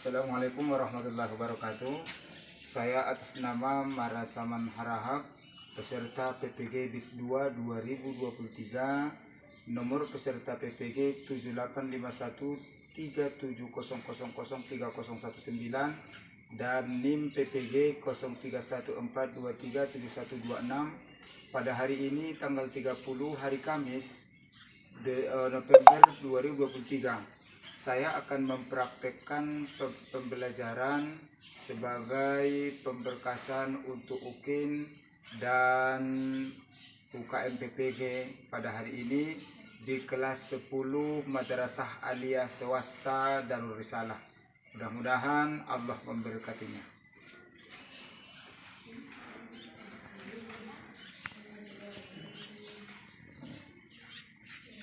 Assalamualaikum warahmatullahi wabarakatuh. Saya atas nama Marasaman Harahap, peserta PPG BIS 2 2023, nomor peserta PPG 785137000319 dan NIM PPG 0314237126. Pada hari ini tanggal 30 hari Kamis November 2023. Saya akan mempraktekkan pembelajaran sebagai pemberkasan untuk UKIN dan UKM PPG pada hari ini di kelas 10 Madrasah Aliyah Swasta Darul Risalah. Mudah-mudahan Allah memberkatinya.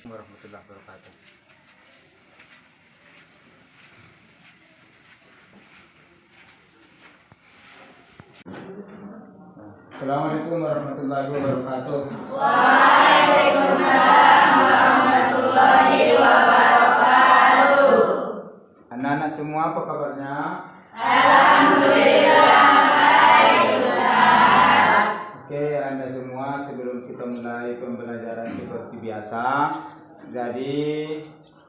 Warahmatullahi wabarakatuh. Assalamualaikum warahmatullahi wabarakatuh. Waalaikumsalam warahmatullahi wabarakatuh. Anak-anak semua apa kabarnya? Alhamdulillah baik Ustaz. Oke, Anda semua, sebelum kita mulai pembelajaran seperti biasa, jadi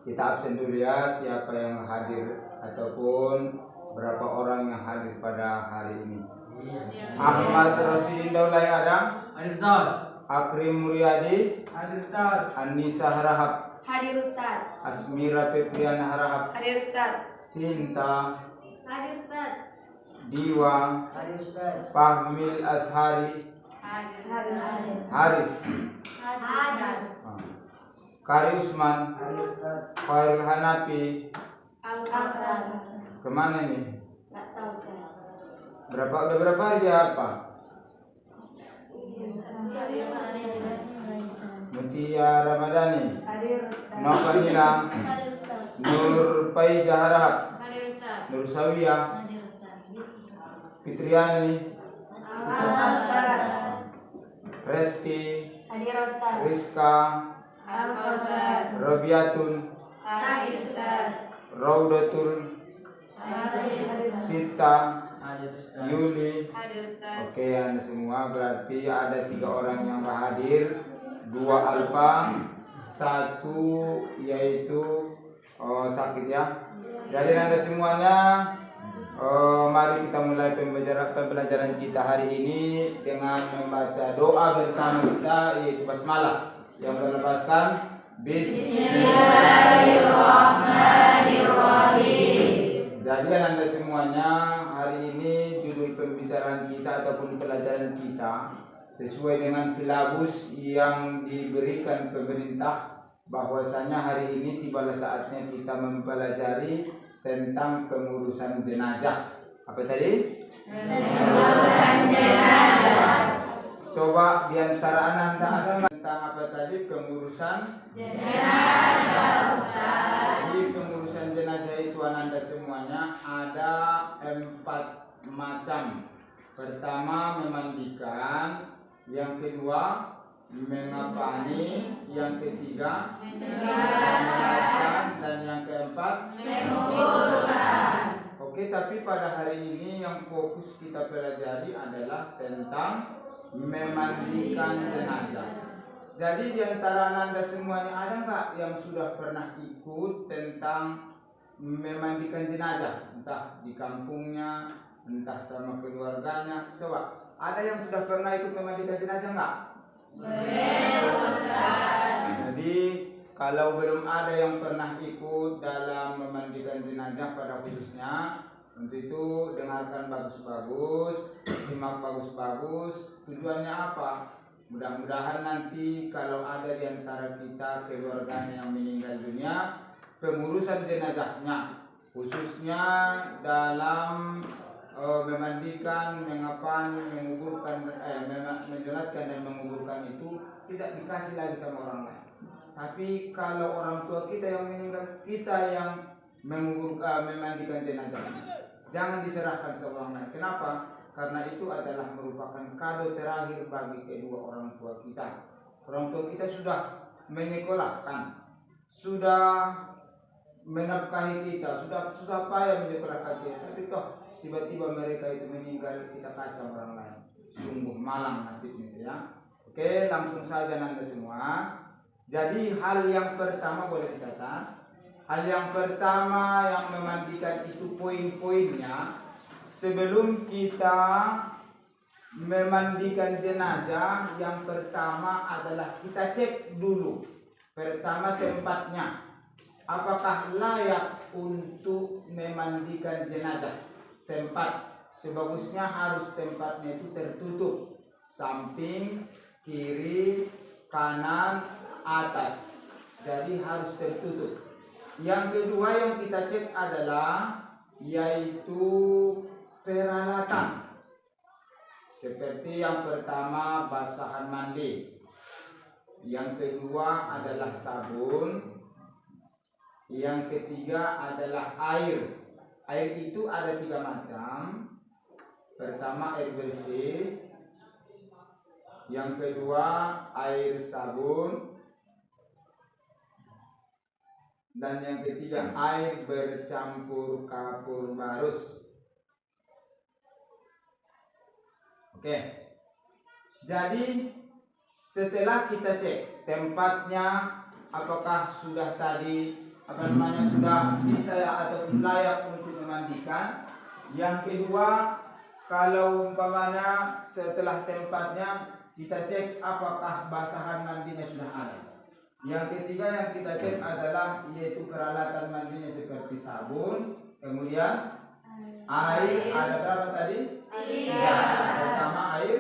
kita absen dulu ya, siapa yang hadir ataupun berapa orang yang hadir pada hari ini. Ahmad Rosidin Daulay ada? Hadir Ustaz. Akrim Muryadi? Hadir Ustaz. Anissa Harahap? Hadir Ustaz. Asmira Febriana Harahap? Hadir Ustaz. Cinta? Hadir Ustaz. Diwa? Hadir Ustaz. Fahmil Ashari? Hadir. Haris? Hadir. Kari Usman? Hadir Ustaz. Khairul Hanafi? Al-Ustaz. Kemana nih? Nggak tahu Ustaz. Udah berapa hari dia apa? Mutia Ramadhani? Hadir Ustaz. Novanila? Hadir Ustaz. Nur Paija Harahap? Hadir Ustaz. Nur Sawiyah? Hadir Ustaz. Fitriani? Al-Ustaz. Reski? Hadir Ustaz. Rizka? Al-Ustaz. Robiatun? Hadir Ustaz. Raudatul? Hadir Ustaz. Sita? Hadir Ustaz. Yuli? Hadir Ustaz. Oke, Anda semua berarti ada 3 orang yang hadir, 2 alfa, 1 yaitu sakit ya. Jadi Anda semuanya, mari kita mulai pembelajaran kita hari ini dengan membaca doa bersama kita, yaitu basmalah yang berlepaskan Bismillahirrahmanirrahim. Jadi Anda semuanya, hari ini judul pembicaraan kita ataupun pelajaran kita sesuai dengan silabus yang diberikan pemerintah, bahwasanya hari ini tibalah saatnya kita mempelajari tentang pengurusan jenazah. Apa tadi? Pengurusan jenazah. Coba di antara Anda ada tentang apa tadi? Pengurusan Jenazah Ustaz. Jadi pengurusan jenazah itu Anda semuanya ada 4 macam. Pertama memandikan, yang kedua mengapani, yang ketiga menguburkan, dan yang keempat Menguburkan. Oke, tapi pada hari ini yang fokus kita pelajari adalah tentang memandikan jenazah. Jadi di antara Anda semuanya ada nggak yang sudah pernah ikut tentang memandikan jenazah, entah di kampungnya, entah sama keluarganya? Coba, ada yang sudah pernah ikut memandikan jenazah nggak? Belum Ustaz. Jadi kalau belum ada yang pernah ikut dalam memandikan jenazah pada khususnya, untuk itu dengarkan bagus-bagus, simak bagus-bagus. Tujuannya apa? Mudah-mudahan nanti kalau ada di antara kita keluarganya yang meninggal dunia, pengurusan jenazahnya, khususnya dalam memandikan, mengapani, menguburkan, menyolatkan dan menguburkan itu tidak dikasih lagi sama orang lain. Tapi kalau orang tua kita yang meninggal, kita yang memandikan jenazah, jangan diserahkan sama orang lain. Kenapa? Karena itu adalah merupakan kado terakhir bagi kedua orang tua kita. Orang tua kita sudah menyekolahkan, sudah menafkahi kita, sudah payah menyekolahkan kita, tapi toh tiba-tiba mereka itu meninggal, kita kasih sama orang lain. Sungguh malang nasibnya ya. Oke, langsung saja Nanda semua. Jadi hal yang pertama boleh dicatat. Hal yang pertama yang memandikan itu poin-poinnya. Sebelum kita memandikan jenazah, yang pertama adalah kita cek dulu. Pertama tempatnya. Apakah layak untuk memandikan jenazah? Tempat. Sebagusnya harus tempatnya itu tertutup. Samping, kiri, kanan, atas. Jadi harus tertutup. Yang kedua yang kita cek adalah yaitu peralatan. Seperti yang pertama basahan mandi. Yang kedua adalah sabun. Yang ketiga adalah air. Air itu ada 3 macam. Pertama air bersih. Yang kedua air sabun. Dan yang ketiga air bercampur kapur barus. Oke. Jadi setelah kita cek tempatnya apakah sudah tadi sudah bisa ataupun layak untuk memandikan. Yang kedua, kalau umpamanya setelah tempatnya kita cek apakah basahan mandinya sudah ada. Yang ketiga yang kita cek adalah yaitu peralatan mandinya seperti sabun, kemudian air ada berapa tadi? 3. Pertama air,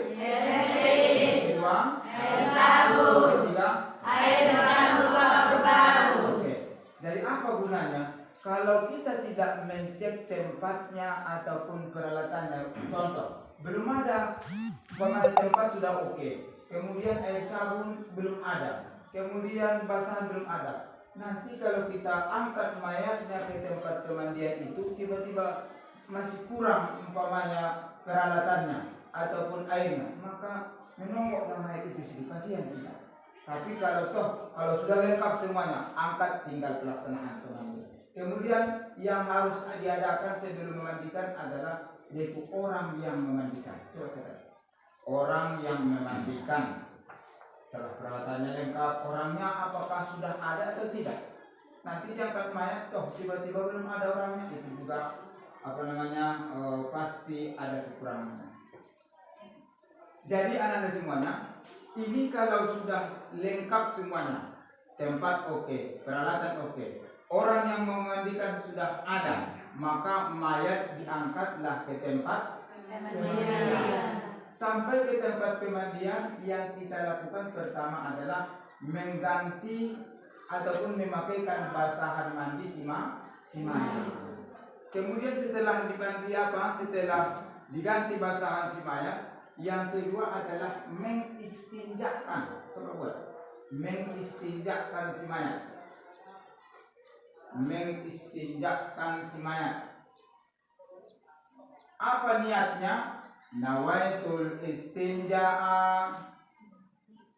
kedua air sabun, ketiga air bercampur kapur barus. Oke. Dari apa gunanya? Kalau kita tidak mencek tempatnya ataupun peralatannya, contoh, belum ada, tempat sudah oke, kemudian air sabun belum ada, kemudian basahan belum ada. Nanti kalau kita angkat mayatnya ke tempat pemandian itu, tiba-tiba masih kurang umpamanya peralatannya ataupun airnya, maka menongoklah mayat itu sedikit, kasihan kita. Tapi kalau sudah lengkap semuanya, angkat tinggal pelaksanaan pemandian. Kemudian yang harus diadakan sebelum memandikan adalah yaitu orang yang memandikan. Coba catat. Orang yang memandikan. Setelah peralatannya lengkap, orangnya apakah sudah ada atau tidak? Nanti diangkat mayat, tiba-tiba belum ada orangnya, itu juga pasti ada kekurangannya. Jadi anak-anak semuanya, ini kalau sudah lengkap semuanya, tempat oke, peralatan oke, orang yang memandikan sudah ada, maka mayat diangkatlah ke tempat pemandian. Sampai ke tempat pemandian, yang kita lakukan pertama adalah mengganti ataupun memakaikan basahan mandi si mayat. Kemudian setelah diganti basahan si mayat, yang kedua adalah mengistinjakan. Coba buat. Mengistinjakan si mayat. Mengistinjakan si mayat. Apa niatnya? Nawaitul istinja'a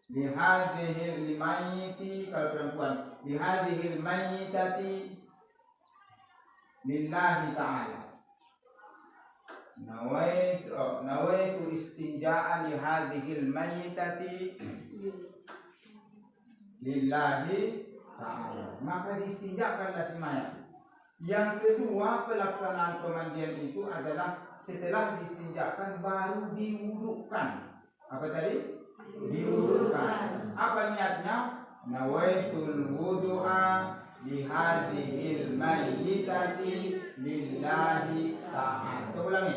bihadhil mayyiti, kalau perempuan, bihadhil mayyitati lillahi ta'ala. Nawaitu istinja'a lihadhil mayyitati lillahi ta'ala. Maka diistinjakanlah si mayat. Yang kedua, pelaksanaan pemandian itu adalah setelah diistinjakan baru diwudukan. Apa tadi? Diwudukan. Apa niatnya? Nawaitul wudu'a lihadhil mayyitati lillahi ta'ala. Coba ulangi.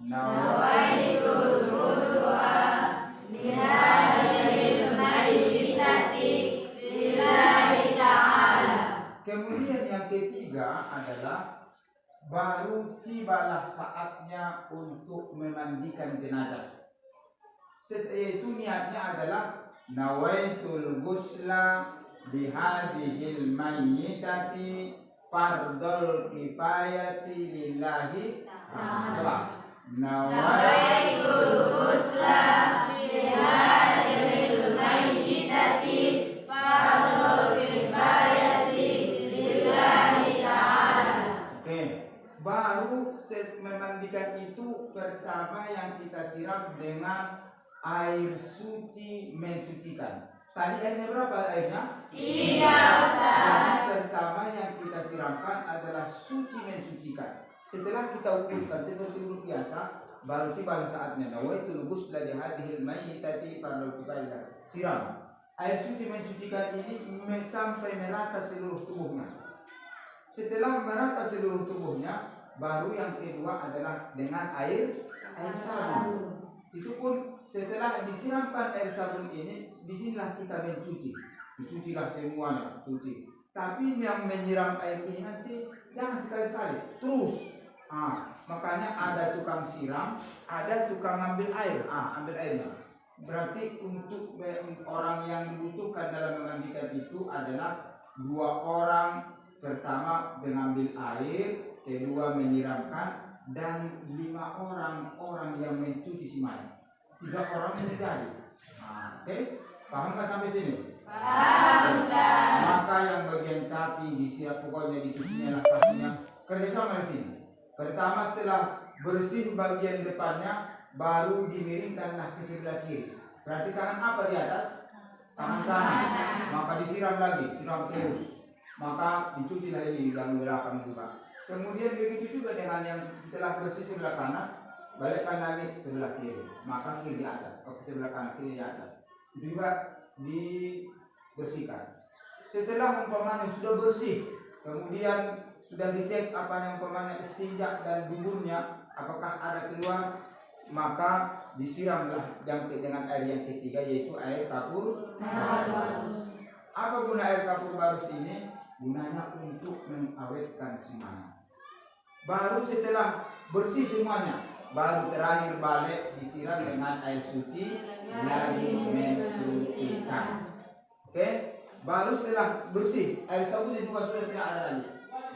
Nawaitul wudu'a lihadhil mayyitati lillahi ta'ala. Kemudian yang ketiga adalah baru tibalah saatnya untuk memandikan jenazah. Itu niatnya adalah nawaitul ghusla bihadhil mayyitati fardul kifayati lillahi ta'ala. Nawaitul ghusla bihadhil mayyitati fardul kifayati lillahi ta'ala. pertama yang kita siram dengan air suci mensucikan. Tadi airnya berapa airnya? 3 Ustaz. Jadi pertama yang kita siramkan adalah suci mensucikan. Setelah kita ukurkan seperti urut biasa, baru tiba saatnya nawaitul ghusla li hadhil mayyitati fardhu kifayah. Siram. Air suci mensucikan ini sampai merata seluruh tubuhnya. Setelah merata seluruh tubuhnya, baru yang kedua adalah dengan air sabun. Itu pun setelah disiramkan air sabun ini, disinilah kita mencuci. Dicucilah semuanya, cuci. Tapi yang menyiram air ini nanti jangan sekali-sekali, terus. Makanya ada tukang siram, ada tukang ambil air. Ambil airnya. Berarti untuk orang yang dibutuhkan dalam memandikan itu adalah 2 orang. Pertama mengambil air, kedua menyiramkan, dan 5 orang yang mencuci semuanya. 3 orang menjadi. Oke, paham nggak sampai sini? Paham Ustaz. Maka yang bagian kaki disiap pokoknya dicucinya lah kakinya. Kerjasama di sini. Pertama setelah bersih bagian depannya, baru dimiringkanlah ke sebelah kiri. Berarti tangan apa di atas? Tangan kanan. Maka disiram lagi, siram terus. Maka dicucilah ini yang belakang juga. Kemudian begitu juga dengan yang setelah bersih sebelah kanan, balikkan lagi sebelah kiri. Maka kiri di atas, sebelah kanan, kiri di atas. Itu juga dibersihkan. Setelah umpamanya sudah bersih, kemudian sudah dicek apa yang umpamanya istinja dan duburnya apakah ada keluar, maka disiramlah dengan air yang ketiga, yaitu air kapur barus. Apa guna air kapur barus ini? Gunanya untuk mengawetkan semuanya. Baru setelah bersih semuanya, baru terakhir balik disiram dengan air suci lagi mensucikan. Oke, baru setelah bersih air sabunnya juga sudah tidak ada lagi.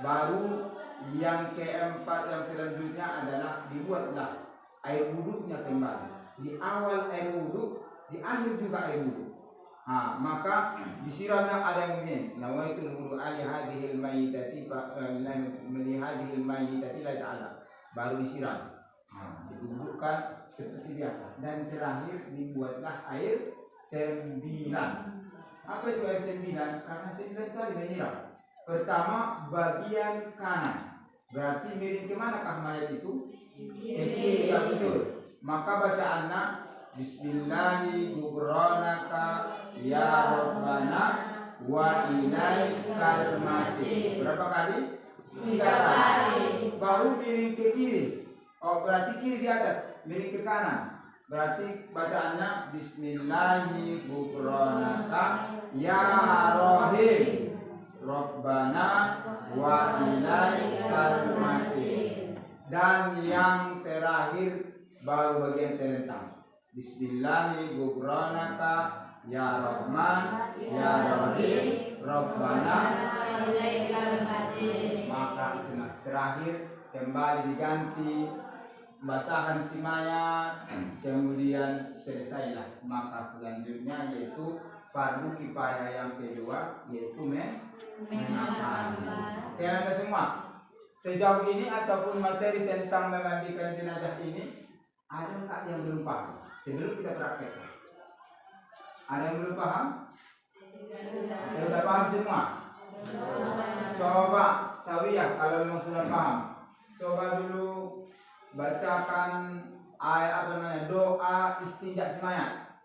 Baru yang keempat yang selanjutnya adalah dibuatlah air wuduknya kembali. Di awal air wuduk, di akhir juga air wuduk. Maka disiramnya ada yang begini, nawaitul wudu ali hadhil mayyitati li hadhil mayyitati la ta'ala. Baru disiram. Didudukkan seperti biasa, dan terakhir dibuatlah air 9. Apa itu air 9? Karena 9 kali menyiram. Pertama bagian kanan, berarti miring kemanakah mayat itu? Ke kiri, yang betul. Maka bacaannya Bismillahi ghufranaka ya Rabbana wa ilaikal masih. Berapa kali? 3 kali. Baru miring ke kiri. Berarti kiri di atas, miring ke kanan. Berarti bacaannya Bismillahi ghufranaka ya Rahim Rabbana wa ilaikal masih. Dan yang terakhir baru bagian terentang. Bismillahi ghufranaka ya Rahman ya Rahim Rabbana wa ilaikal masih. Maka terakhir kembali diganti basahan si mayat, kemudian selesailah. Maka selanjutnya yaitu fardu kifayah yang kedua, yaitu mengamal. Oke, Anda semua sejauh ini ataupun materi tentang memandikan jenazah ini, ada enggak yang belum paham? Sebelum kita praktekkan, ada yang belum paham? Sudah paham semua? Coba sawiyah kalau memang sudah paham. Coba dulu bacakan ayat doa istinja semayat.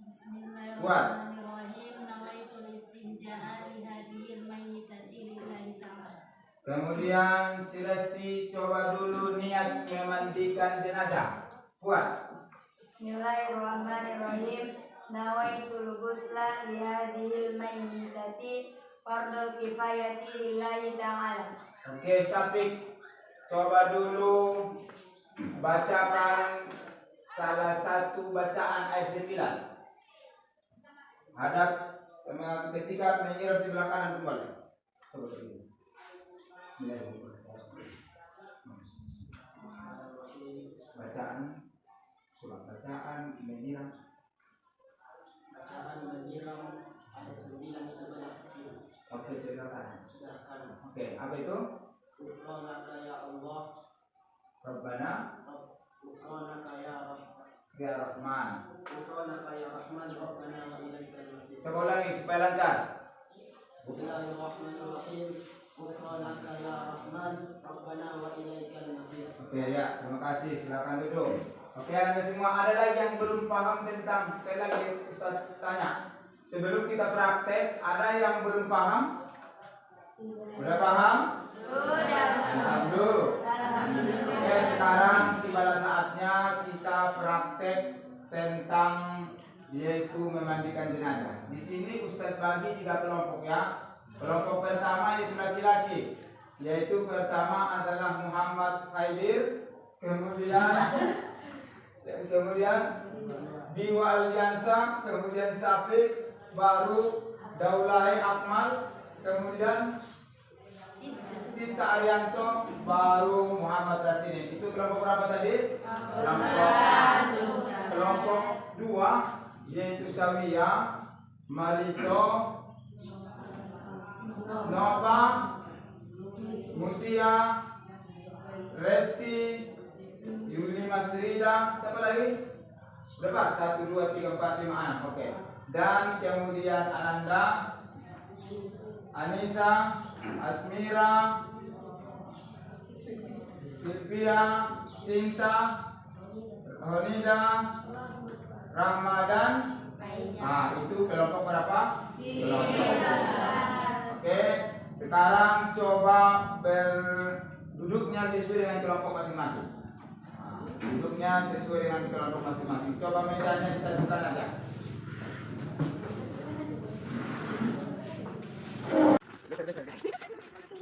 Bismillahirrahmanirrahim. Nawaitul istinja'a li hadhil mayyitati lillahi ta'ala. Kemudian Silesti coba dulu niat memandikan jenazah. Buat. Bismillahirrahmanirrahim. Nawaitul ghusla li hadhil mayyitati fardhu kifayati lillahi ta'ala. Oke, Sapik coba dulu bacakan salah satu bacaan ayat 9. Hadap ketika menyiram sebelah kanan kembali. Coba dulu. Bacaan menyiram ayat 9 sebelah kiri. Oke, sebelah kanan. Sebelah kanan. Oke, apa itu? Ghufranaka ya Allah Rabbana غفرانك Ya Rahman. غفرانك يا رحمن ربنا وإليك المصير. Coba ulangi supaya lancar. Bismillahirrahmanirrahim. Ghufranaka ya Rahman Rabbana wa ilaikal masir. Oke ya, terima kasih. Silakan duduk. Oke, Anda semua, ada lagi yang belum paham tentang, sekali lagi Ustaz tanya. Sebelum kita praktek, ada yang belum paham? Sudah paham? Sudah. Alhamdulillah. Oke, sekarang tibalah saatnya kita praktek tentang yaitu memandikan jenazah. Di sini Ustaz bagi 3 kelompok ya. Kelompok pertama yaitu laki-laki, yaitu pertama adalah Muhammad Khaidir, kemudian Diwa Aljansa, kemudian Syafiq, baru Daulai Akmal, kemudian Sinta Arianto, baru Muhammad Rasidin. Itu kelompok berapa tadi? Kelompok 2 yaitu Sawia, Marito, Nova, Mutia, Resti, Yuli Masrida, siapa lagi? Udah pas, 1, 2, 3, 4, 5, 6. Oke. Dan kemudian Ananda, Anissa, Asmira, Silvia, Cinta, Honida, Ramadan. Nah, itu kelompok berapa? Oke, sekarang coba berduduknya sesuai dengan kelompok masing-masing. Nah, duduknya sesuai dengan kelompok masing-masing. Coba mejanya disatukan aja.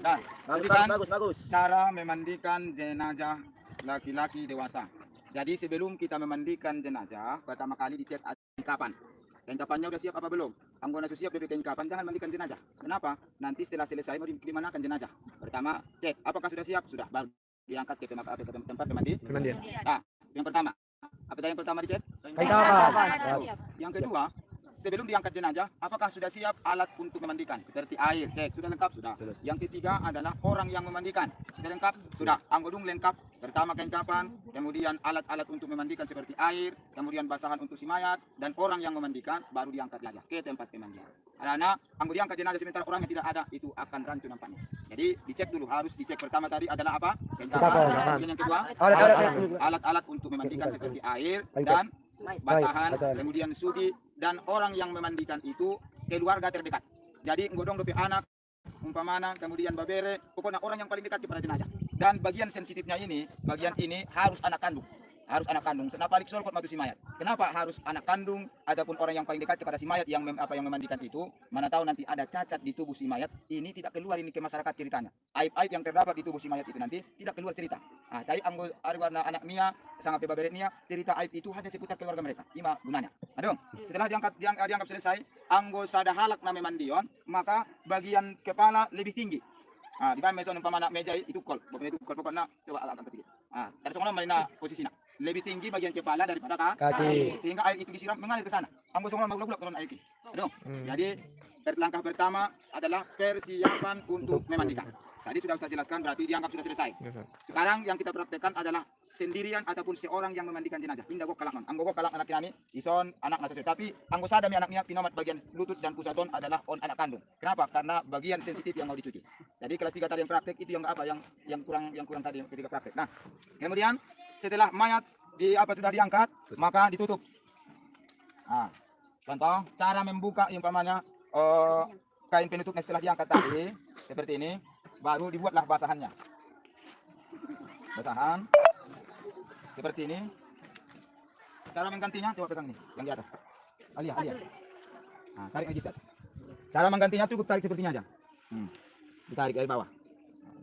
Nah, bagus. Cara memandikan jenazah laki-laki dewasa. Jadi sebelum kita memandikan jenazah, pertama kali dicek kapan. Kain kapannya udah siap apa belum? Anggona siap dari kain kapan, jangan mandikan jenazah. Kenapa? Nanti setelah selesai mau dimanakan jenazah. Pertama, cek apakah sudah siap? Sudah, baru diangkat ke tempat pemandian. Nah, yang pertama. Apa tadi yang pertama dicek? Kain kapan. Yang kedua, sebelum diangkat jenazah, apakah sudah siap alat untuk memandikan? Seperti air, cek, sudah lengkap? Sudah. Yang ketiga adalah orang yang memandikan. Sudah lengkap? Sudah. Anggodung lengkap. Pertama kain kapan, kemudian alat-alat untuk memandikan seperti air, kemudian basahan untuk si mayat, dan orang yang memandikan baru diangkat jenazah ke tempat pemandian. Karena anggo diangkat jenazah sementara orang yang tidak ada, itu akan rancu nampaknya. Jadi dicek dulu, harus dicek pertama tadi adalah apa? Kain kapan. Kemudian yang kedua, alat-alat untuk memandikan seperti air dan basahan, kemudian sudi, dan orang yang memandikan itu keluarga terdekat. Jadi ngodong dope anak, umpamana, kemudian babere, pokoknya orang yang paling dekat kepada jenazah. Dan bagian sensitifnya ini, bagian ini harus anak kandung. Harus anak kandung. Kenapa solkot matu si mayat? Kenapa harus anak kandung ataupun orang yang paling dekat kepada si mayat yang yang memandikan itu? Mana tahu nanti ada cacat di tubuh si mayat, ini tidak keluar ini ke masyarakat ceritanya. Aib-aib yang terdapat di tubuh si mayat itu nanti tidak keluar cerita. Nah, tadi anggo warna anak Mia sangat pebaberet Mia, cerita aib itu hanya seputar keluarga mereka. Ima gunanya. Adong. Setelah dianggap selesai, anggo sada halak na memandion, maka bagian kepala lebih tinggi. Ah, di mana meson umpama meja itu kol, pokoknya coba agak sedikit. Ah, terus soalnya malina posisinya lebih tinggi bagian kepala daripada kaki, sehingga air itu disiram mengalir ke sana. Anggo soalnya magulak turun air itu. Aduh. Jadi langkah pertama adalah persiapan untuk memandikan. Tadi sudah saya jelaskan, berarti dianggap sudah selesai. Sekarang yang kita praktekkan adalah sendirian ataupun seorang yang memandikan jenazah. Indah gok kalak non. Anggo gok kalak anak kami, ison anak nasa. Tapi anggo sadami anaknya pinomat bagian lutut dan pusaton adalah on anak kandung. Kenapa? Karena bagian sensitif yang mau dicuci. Jadi kelas 3 tadi yang praktek itu yang apa? Yang kurang tadi ketika praktek. Nah, kemudian setelah mayat sudah diangkat, maka ditutup. Nah, contoh cara membuka umpamanya kain penutupnya setelah diangkat tadi seperti ini. Baru dibuatlah basahannya. Basahan seperti ini. Cara menggantinya coba pegang nih, yang di atas. Alia. Nah, tarik lagi. Cara menggantinya cukup tarik sepertinya aja. Ditarik dari bawah.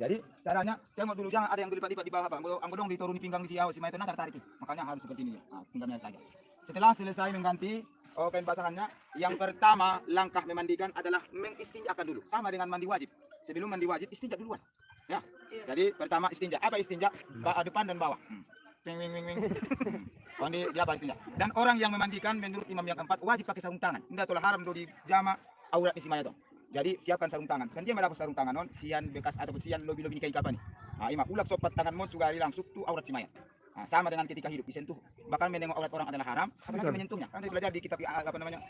Jadi caranya tengok dulu, jangan ada yang dilipat-lipat di bawah, Bang. Anggodong diturun di pinggang di siau, si mayat itu tarik. Makanya harus seperti ini. Nah, pinggangnya saja. Setelah selesai mengganti kain basahannya, yang pertama langkah memandikan adalah mengistinjakan dulu. Sama dengan mandi wajib. Sebelum mandi wajib istinja duluan. Ya. Jadi pertama istinja. Apa istinja? Depan dan bawah. Mandi dia istinja. Dan orang yang memandikan menurut imam yang keempat wajib pakai sarung tangan. Tidak tolak haram do di jama aurat isi mayat. Jadi siapkan sarung tangan. Sandia mendapat sarung tangan non sian bekas atau sian lobi-lobi kain kapan. Nah, imam ulak sopat tangan mon juga hilang suktu aurat si mayat. Nah, sama dengan ketika hidup disentuh. Bahkan menengok aurat orang adalah haram, apalagi menyentuhnya. Kan belajar di kitab apa namanya?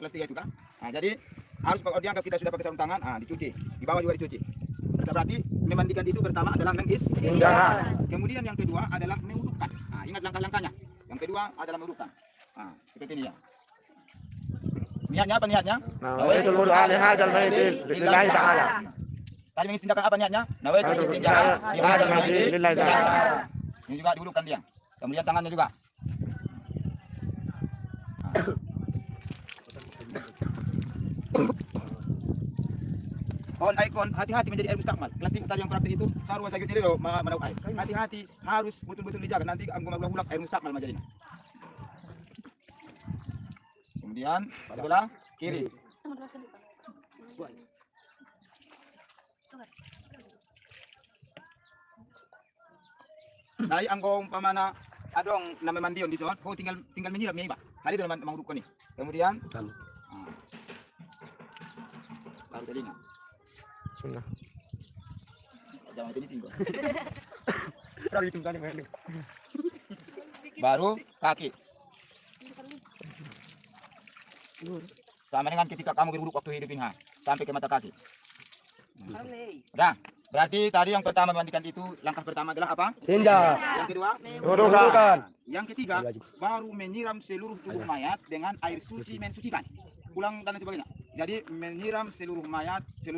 Kelas 3 itu kan. Nah, jadi harus dianggap kita sudah pakai sarung tangan, dicuci. Di bawah juga dicuci. Berarti memandikan itu pertama adalah mengistinja. Kemudian yang kedua adalah mewudukkan. Nah, ingat langkah-langkahnya. Yang kedua adalah mewudukkan. Nah, seperti ini ya. Niatnya apa niatnya? Nawaitul wudu ala hadzal mayyit lillahi ta'ala. Tadi mengistinjakan apa niatnya? Nawaitul istinja li hadzal mayyit lillahi ta'ala. Ini juga dihulurkan dia. Kemudian tangannya juga. Kon hati-hati menjadi air mustakmal. Plastik tadi yang praktik itu sarwa sagit ini loh menau air. Hati-hati harus betul-betul dijaga nanti anggo magulak air mustakmal menjadi. Kemudian sebelah kiri. Dari anggo umpamana adong nama mandion di son, tinggal menyiram ya, Pak. Hari dalam manguruk nih. Kemudian taruh telinga. Sunnah. Jangan itu tinggal. Baru kaki. Sama dengan ketika kamu berwuduk waktu hidupin sampai ke mata kaki. Nah, berarti tadi yang pertama memandikan itu langkah pertama adalah apa? Tinja. Yang kedua, Wudukan. yang ketiga baru menyiram seluruh tubuh mayat dengan air suci mensucikan. Pulang dan sebagainya. Jadi menyiram seluruh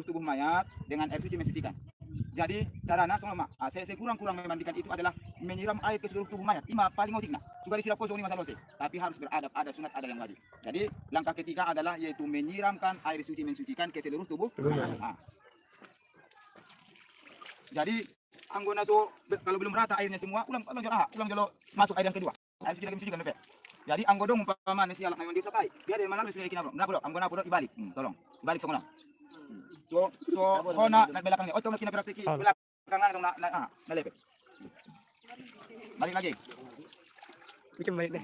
tubuh mayat dengan air suci mensucikan. Jadi caranya sama saya kurang memandikan itu adalah menyiram air ke seluruh tubuh mayat. Ima paling otikna. Juga disirap kosong ini masalah sih. Tapi harus beradab, ada sunat, ada yang wajib. Jadi langkah ketiga adalah yaitu menyiramkan air suci mensucikan ke seluruh tubuh mayat. Jadi anggona so kalau belum rata airnya semua ulang jolo masuk air yang kedua. Air suci lagi mensucikan lebih. Jadi anggodong umpamanya si alak mandi sakai. Dia dari mana lu sudah ikin abro. Nah, bro, anggona pura ibalik. Tolong. Ibalik semua. So kona nak belakangnya. Oh, tolong kita praktiki belakangan dong na lepet. Balik lagi. Bikin baik deh.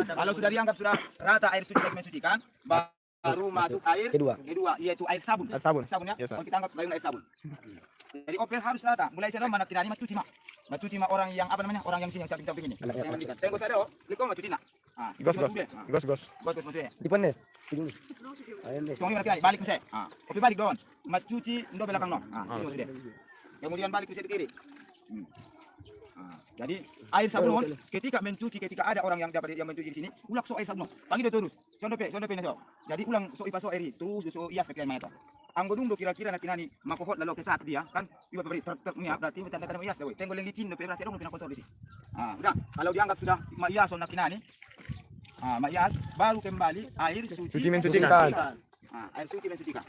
Kalau sudah dianggap sudah rata air suci lagi mensucikan, baru masuk air kedua yaitu air sabun. Sabunnya kalau kita anggap gayung air sabun. Jadi opel harus rata. Mulai sana mana kirani macuci mak orang yang apa namanya? Orang yang sini yang samping ini. Yang mandikan. Tengok saya oh, liko macuci nak. Gos. Maksudnya. Di mana? Soalnya berarti balik ke saya. Opel balik doon. Macuci ndo belakang no. Itu sudah. Kemudian balik ke kiri. Jadi air sabun ketika ada orang yang dapat yang mencuci di sini, ulak so air sabun. Pagi terus. Contoh pe naso. Jadi ulang so ipaso air terus so ias sekian mayat. Anggo dung do kira-kira nakinani makohot lalu ke saat dia kan iba berarti tanda-tanda ias dewe. Tenggol yang licin do berarti dong kotor di sini. Udah kalau dianggap sudah maias nakinani. Maias baru kembali air suci mensucikan. Air suci mensucikan.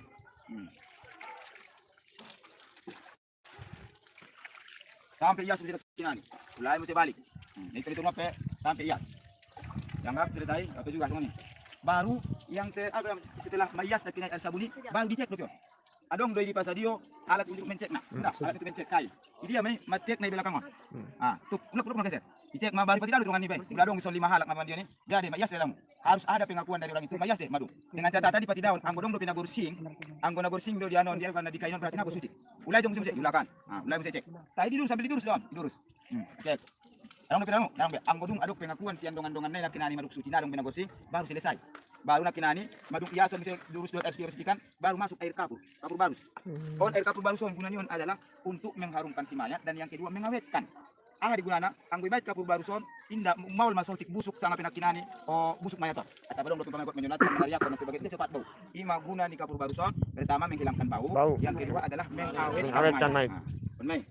Sampai ias sudah kinani. Mulai mesti balik. Itu ngape sampai ias. Dianggap selesai apa juga semua nih. Baru yang setelah maias dan air sabuni baru dicek dok. Adong doi di pasar dio alat untuk mencek nak. Alat untuk mencek kayu. Dia macek naik belakang. Tuh ulak geser. Dicek baru tidak ada ruangan ni baik. Sudah dong sol 5 halak nama dia ni. Jadi maias dalam. Harus ada pengakuan dari orang itu maias deh madu. Dengan catatan di pati daun anggo dong do pina gorsing. Anggo na gorsing do dia non dia karena dikainon berarti na suci. Ulai dong mesti ulakan. Ulai mesti cek. Tadi dulu sambil didurus dong, didurus. Cek. Anggo dong aduk pengakuan si andongan-dongan na kinani maduk suci na dong pina gorsing baru selesai. Baru nakinani maduk iason bisa durus do air sucikan baru masuk air kapur barus. Air kapur barus gunanya adalah untuk mengharumkan si mayat dan yang kedua mengawetkan. Digunakan anggo baik kapur baruson indah mau masuk busuk sama pinakinani busuk mayat atau belum pemain menyunat dari dan sebagainya cepat bau. Ima guna di kapur baruson pertama menghilangkan bau. Yang kedua adalah mengawetkan mayat.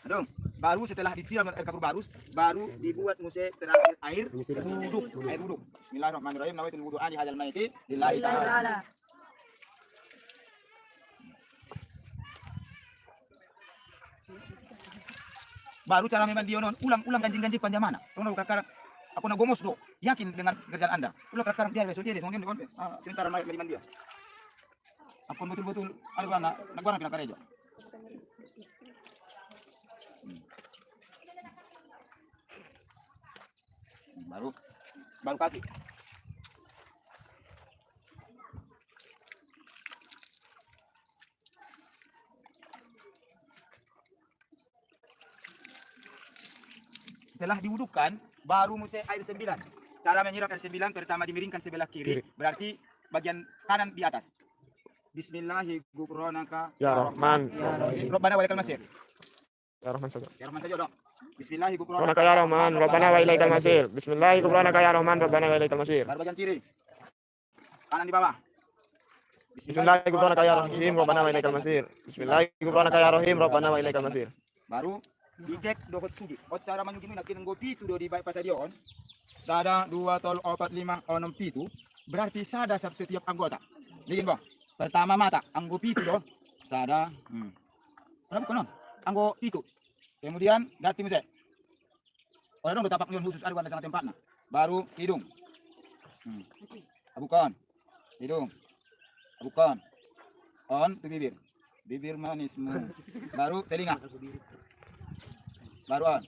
Adong, baru setelah disiram air kapur barus baru dibuat musik terakhir air wuduk. Bismillahirrahmanirrahim. Nawaitul wudu ani hadzal mayyit lillahi ta'ala. Baru cara memang dia ulang ganjing panjang mana. Tolong kakak aku na gomos do. Yakin dengan kerjaan Anda. Ulang kakak dia besok dia mungkin sebentar mai dia. Aku betul-betul algana nagwana pina karejo. Baru kaki. setelah diwudukan, baru mesti air 9. Cara menyiram air 9, pertama dimiringkan sebelah kiri, berarti bagian kanan di atas. Bismillahirrahmanirrahim. Ya Rahman. Rabbana wa ilaikal masir. Ya Rahman saja. Ya Rahman saja dong. Bismillahirrahmanirrahim. Subhanaka ya Rahman, Rabbana wa ilaikal masir. Bismillahirrahmanirrahim ya Rahman, Rabbana wa ilaikal masir. Baru bagian kiri. Kanan di bawah. Bismillahirrahmanirrahim, Rabbana wa ilaikal masir. Bismillahirrahmanirrahim, Rabbana wa ilaikal masir. Baru dicek dohot sujud. O cara menyugi nak kinang gopi tu do di baik pasadion. Sada 2 3 4 5 6 7. Berarti sada setiap anggota. Ligin bang. Pertama mata, anggo pitu do. Sada. Berapa konon? Anggo pitu. Kemudian gati muse. Orang dong tapak nyon khusus ada pada sangat tempatnya. Baru hidung. Abukan. Hidung. Abukan. On tu bibir. Bibir manismu. Baru telinga. Baru on.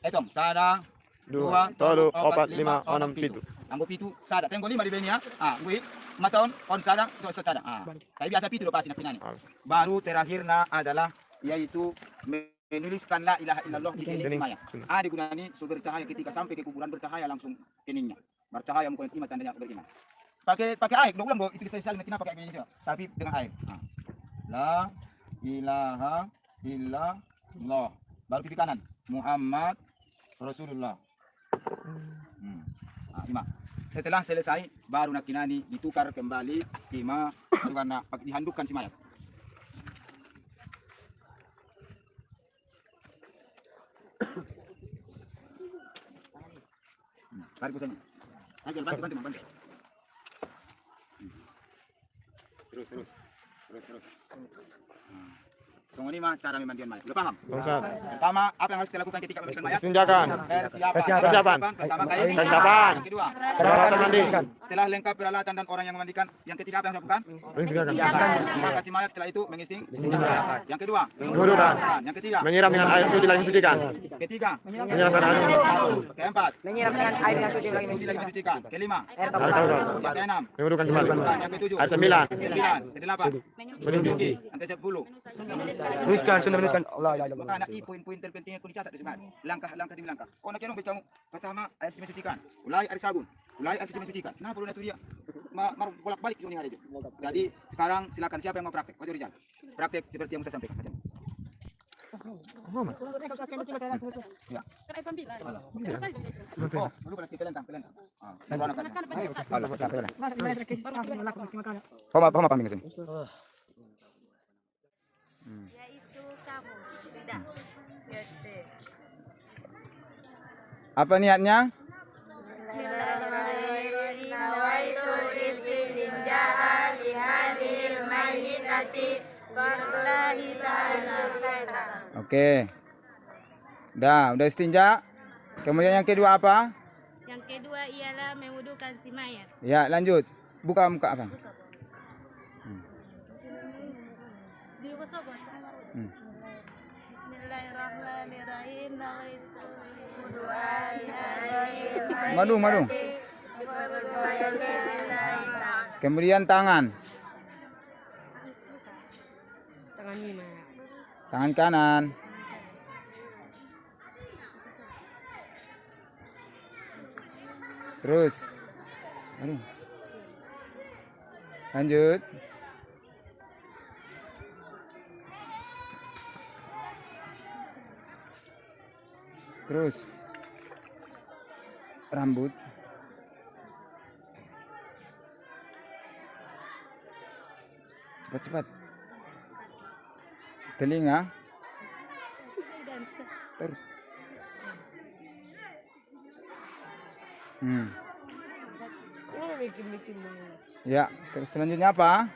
Etong. Sada. 2, 3, 4, 5, 6, 7. Anggo pitu sada. Tengok 5 di benia. Gue maton on sada to sada. Tapi biasa pitu do pasti nak pinani. Baru terakhirnya adalah yaitu menuliskan la ilaha illallah di kening semaya. Digunani sumber cahaya ketika sampai ke kuburan bercahaya langsung keningnya. Bercahaya mukanya iman tandanya beriman. Pakai air, dong ulang itu saya saling kenapa pakai ini tapi dengan air. La ilaha illallah. Baru pipi kanan. Muhammad Rasulullah. 5. Setelah selesai baru nak kinani ditukar kembali 5 karena dihandukkan si mayat. Tarik kusanya. Ayo bantu. Terus. Tunggu ini mah cara memandikan mayat. Udah paham? Pertama, apa yang harus kita lakukan ketika memandikan mayat? Istinjakan. Persiapan. Pertama kain. Kain. Yang kedua, Peralatan mandi. setelah lengkap peralatan dan orang yang memandikan, yang ketiga apa yang harus dilakukan? Istinjakan. Kasih mayat setelah itu mengisting. Yang kedua, Wudukan. yang ketiga, Menyiram dengan air suci lagi mensucikan. ketiga, Menyiram dengan air. keempat, Menyiram dengan air yang suci lagi suci lagi mensucikan. Kelima, air Air tahu. yang keenam, Mengudukan kembali. yang ketujuh, Air 9. sembilan, kedelapan, Meninggi. yang ke-10. Menuliskan, sudah menuliskan. Allah ya Allah. Maka anak poin-poin terpenting yang dicatat di sini. Langkah-langkah demi langkah. Oh nak kira bacamu. Pertama air suci mensucikan. Ulai air sabun. Ulai air suci mensucikan. Nah perlu dia. Bolak-balik ini hari itu. Jadi sekarang silakan siapa yang mau praktek? Wajib Rizal. Praktek seperti yang saya sampaikan. Ya. Oh, dulu praktek kelentang. Paham apa sini? Yaitu kamu. Tidak. Gitu. Apa niatnya? Bismillahirrahmanirrahim. Nawaitul istinja'a li hadhil mayyitati billahi ta'ala. Oke. Udah istinja. Kemudian yang kedua apa? Yang kedua ialah mewudukan si mayat. Ya, lanjut. Buka muka apa? Bismillahirrahmanirrahim. Madu. Kemudian tangan. Tangan kanan. Terus. Lanjut. Terus. Rambut. Cepat. Telinga. Terus. Ya, terus selanjutnya apa?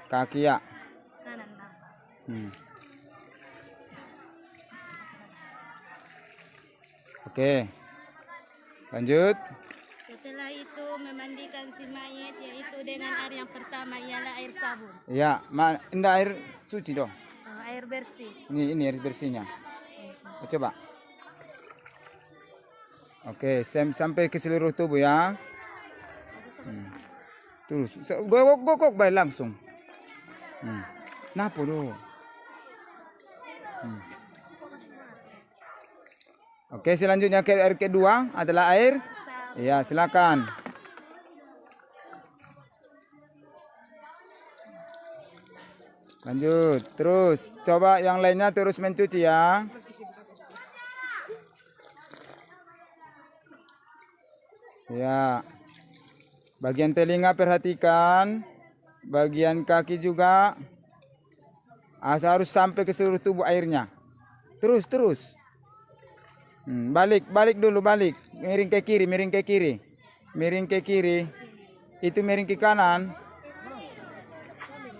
Kaki ya. Kanan. Oke. Lanjut. Setelah itu memandikan si mayat yaitu dengan air yang pertama ialah air sabun. Ya, indah air suci dong. Air bersih. Ini air bersihnya. Coba. Oke, sampai ke seluruh tubuh ya. Terus, gokok baik langsung. Napa dulu? Oke, selanjutnya air kedua adalah air. Ya, silakan. Lanjut, terus coba yang lainnya terus mencuci ya. Ya, bagian telinga perhatikan, bagian kaki juga. Harus sampai ke seluruh tubuh airnya. Terus. Balik dulu, balik. Miring ke kiri, miring ke kiri. Miring ke kiri. Itu miring ke kanan.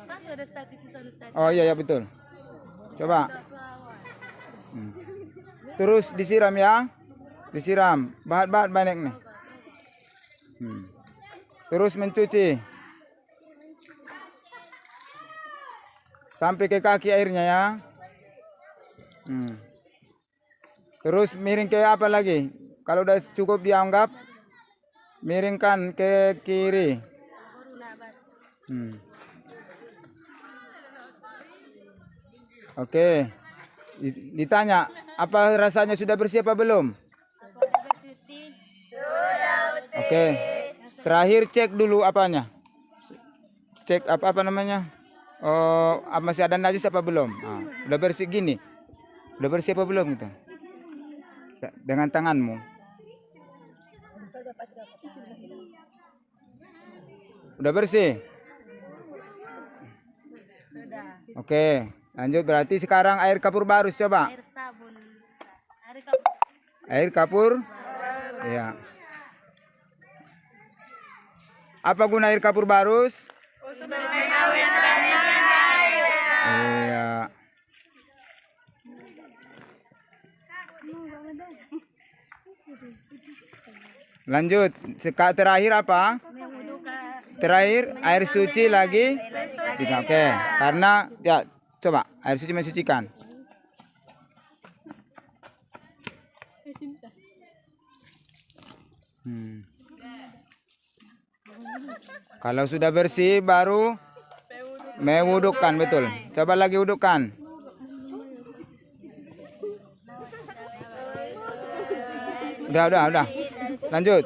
Mas ada start itu soal start. Oh iya betul. Coba. Terus disiram ya. Disiram. Bahat-bahat banyak nih. Terus mencuci. Sampai ke kaki airnya ya. Terus miring ke apa lagi? Kalau udah cukup dianggap, miringkan ke kiri. Oke. Ditanya, apa rasanya sudah bersih apa belum? Oke. Terakhir cek dulu apanya. Cek apa namanya? Oh, masih ada najis apa belum? Udah bersih gini. Udah bersih apa belum gitu? Dengan tanganmu. Udah bersih? Oke, lanjut berarti sekarang air kapur barus coba. Air sabun. Air kapur? Iya. Apa guna air kapur barus? Untuk iya. Lanjut, terakhir apa? Terakhir air suci lagi. Oke, karena ya coba air suci mensucikan. Kalau sudah bersih baru mewudukkan, betul. Coba lagi wudukkan. Udah. Lanjut.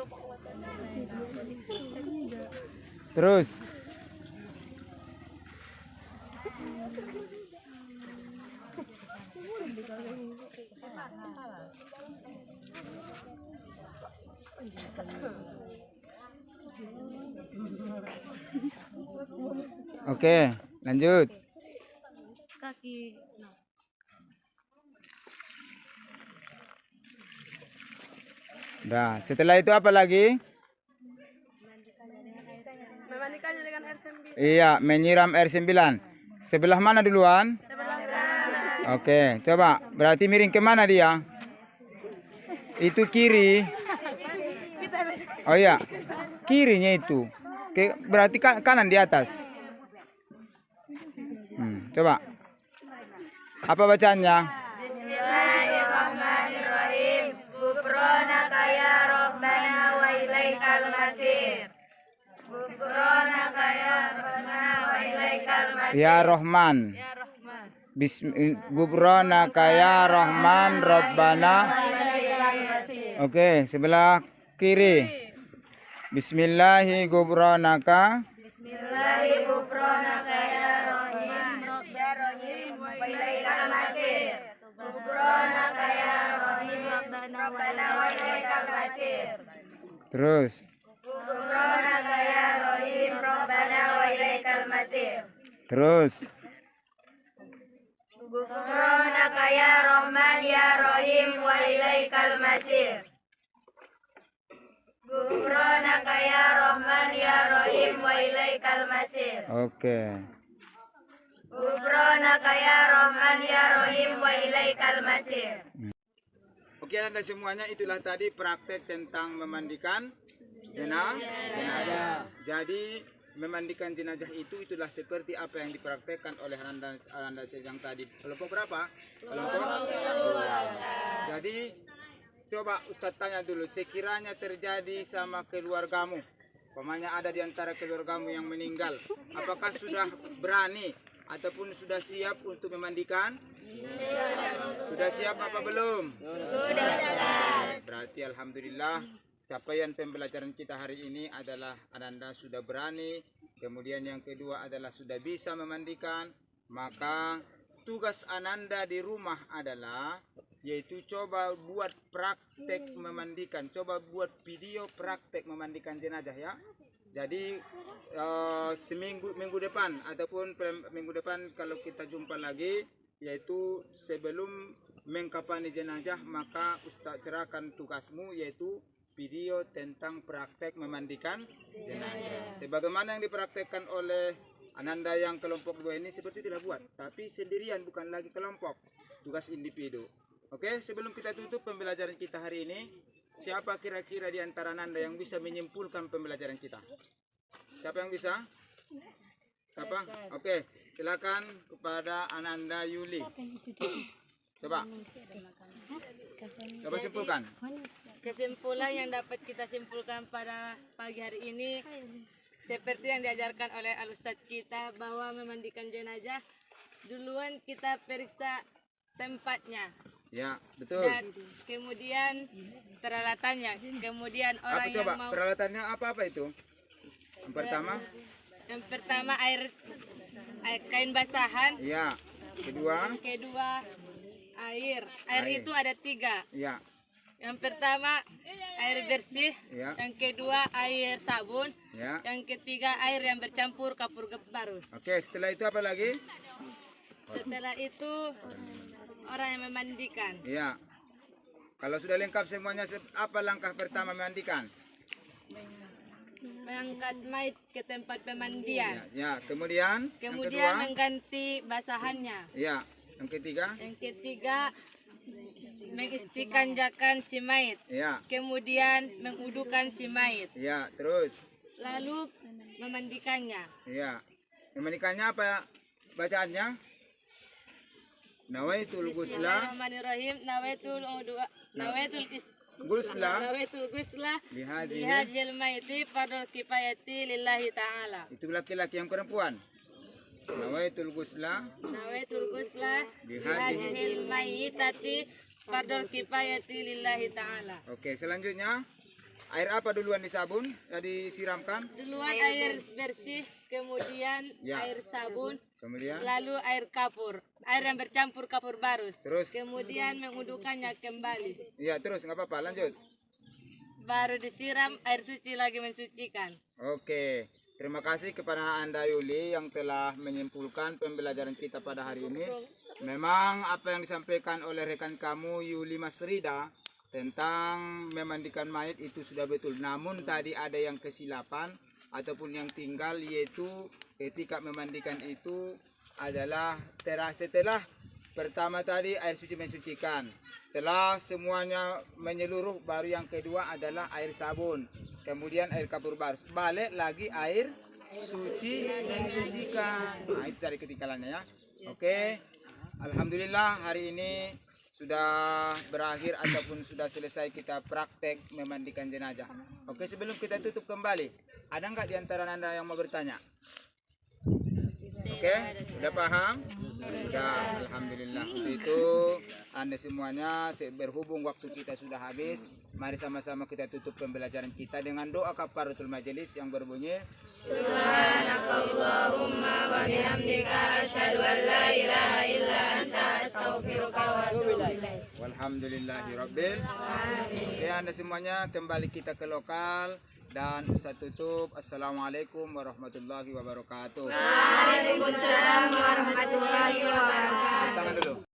Terus. Oke, lanjut. Kaki. Nah, setelah itu apa lagi? Memandikannya dengan air 9. Iya, menyiram air 9. Sebelah mana duluan? Sebelah kanan. Oke, coba. Berarti miring ke mana dia? Itu kiri. Oh iya, kirinya itu. Berarti kanan di atas. Coba. Apa bacaannya? Bismillahirrahmanirrahim. Ghufranaka ya Rabbana wa ilaikal masir. Ghufranaka ya Rabbana wa ilaikal masir. Ya Rahman. Ghufranaka ya Rahman Rabbana. Oke, sebelah kiri. Bismillahi ghufranaka. Bismillahi ghufranaka ya Rahim. Ya Rahim wa ilaikal masir. Ghufranaka ya Rahim Rabbana wa ilaikal masir. Terus. Ghufranaka ya Rahim Rabbana wa ilaikal masir. Terus. Ghufranaka ya Rahman ya Rahim wa ilaikal masir. Ghufranaka ya Rahman ya Rahim wa ilaikal masir. Oke. Ghufranaka ya Rahman ya Rahim wa ilaikal masir. Oke, Anda semuanya, itulah tadi praktek tentang memandikan jenazah. Jadi memandikan jenazah itulah seperti apa yang dipraktekkan oleh Anda yang tadi. Kelompok berapa? Kelompok 2. Jadi coba Ustadz tanya dulu, sekiranya terjadi sama keluargamu, pokoknya ada di antara keluargamu yang meninggal, apakah sudah berani ataupun sudah siap untuk memandikan? Sudah siap apa belum? Sudah Ustaz. Berarti alhamdulillah capaian pembelajaran kita hari ini adalah Ananda sudah berani, kemudian yang kedua adalah sudah bisa memandikan. Maka tugas Ananda di rumah adalah yaitu coba buat praktek memandikan, coba buat video praktek memandikan jenazah ya. Jadi minggu depan ataupun minggu depan kalau kita jumpa lagi, yaitu sebelum mengkafani jenazah, maka Ustaz serahkan tugasmu yaitu video tentang praktek memandikan jenazah. Sebagaimana yang dipraktekkan oleh Ananda yang kelompok 2 ini seperti tidak buat, tapi sendirian, bukan lagi kelompok, tugas individu. Oke, sebelum kita tutup pembelajaran kita hari ini, siapa kira-kira di antara Ananda yang bisa menyimpulkan pembelajaran kita? Siapa yang bisa? Siapa? Oke, silakan kepada Ananda Yuli. Coba. Coba simpulkan. Kesimpulan yang dapat kita simpulkan pada pagi hari ini seperti yang diajarkan oleh Al-Ustadz kita, bahwa memandikan jenazah duluan kita periksa tempatnya. Ya, betul. Dan kemudian peralatannya, kemudian orang Apa yang coba? mau. Peralatannya apa itu? Yang pertama air kain basahan. Ya. Kedua? Yang kedua air. Air itu ada 3. Ya. Yang pertama air bersih. Ya. Yang kedua air sabun. Ya. Yang ketiga air yang bercampur kapur barus. Oke, setelah itu apa lagi? Setelah itu orang yang memandikan. Ya. Kalau sudah lengkap semuanya, apa langkah pertama memandikan? Mengangkat mayat ke tempat pemandian. Ya. Kemudian? Kemudian yang kedua? mengganti basahannya. Ya. Yang ketiga? Yang ketiga mengistikanjakan si mayat. Ya. Kemudian mengudukan si mayat. Ya. Terus? Lalu memandikannya. Ya. Memandikannya apa bacaannya? Nawaitul gusla Bismillahirrahmanirrahim. Nawaitul gusla gusla lihadhihi. lihadhil maiti fardhu kifayati lillahi ta'ala. Itu laki-laki yang perempuan. Nawaitul gusla Nawaitul gusla lihadhihi. lihadhil maitati fardhu kifayati lillahi ta'ala. Oke, selanjutnya air apa duluan disabun? Disiramkan? Duluan air bersih, kemudian Ya. air sabun, Kemudian? lalu air kapur, air yang bercampur kapur barus. Terus? Kemudian mengudukannya kembali. Iya, terus nggak apa-apa, lanjut. Baru disiram air suci lagi mensucikan. Oke, terima kasih kepada Anda Yuli yang telah menyimpulkan pembelajaran kita pada hari ini. Memang apa yang disampaikan oleh rekan kamu Yuli Masrida tentang memandikan mayat itu sudah betul. Namun tadi ada yang kesilapan ataupun yang tinggal, yaitu ketika memandikan itu adalah setelah pertama tadi air suci mensucikan. Setelah semuanya menyeluruh, baru yang kedua adalah air sabun. Kemudian air kapur barus. Balik lagi air suci mensucikan. Nah, itu dari ketinggalannya ya. Oke. Alhamdulillah hari ini sudah berakhir ataupun sudah selesai kita praktek memandikan jenazah. Oke, sebelum kita tutup kembali, ada nggak di antara Anda yang mau bertanya? Oke, sudah paham? Sudah, alhamdulillah. Untuk itu Anda semuanya, berhubung waktu kita sudah habis, mari sama-sama kita tutup pembelajaran kita dengan doa kafaratul majelis yang berbunyi: Subhanakallahumma wa bihamdika asyhadu an la ilaha illa anta astaghfiruka wa atubu ilaik. Walhamdulillahirabbil alamin. Oke, Anda semuanya kembali kita ke lokal dan Ustaz tutup. Assalamualaikum warahmatullahi wabarakatuh. Waalaikumsalam warahmatullahi wabarakatuh. Tangan dulu.